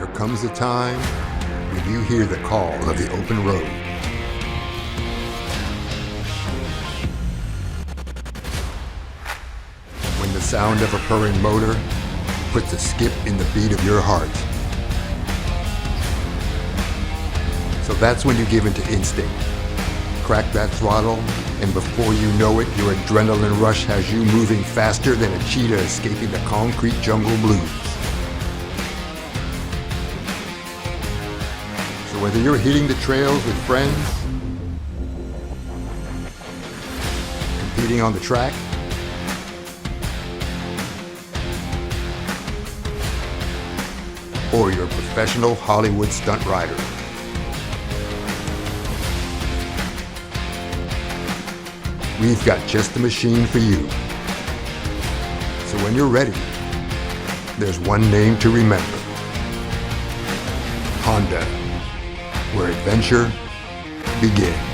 there comes a time when you hear the call of the open road. When the sound of a purring motor puts a skip in the beat of your heart. So that's when you give into instinct. Crack that throttle, and before you know it, your adrenaline rush has you moving faster than a cheetah escaping the concrete jungle blues. So whether you're hitting the trails with friends, competing on the track, or you're a professional Hollywood stunt rider, we've got just the machine for you. So when you're ready, there's one name to remember. Honda, where adventure begins.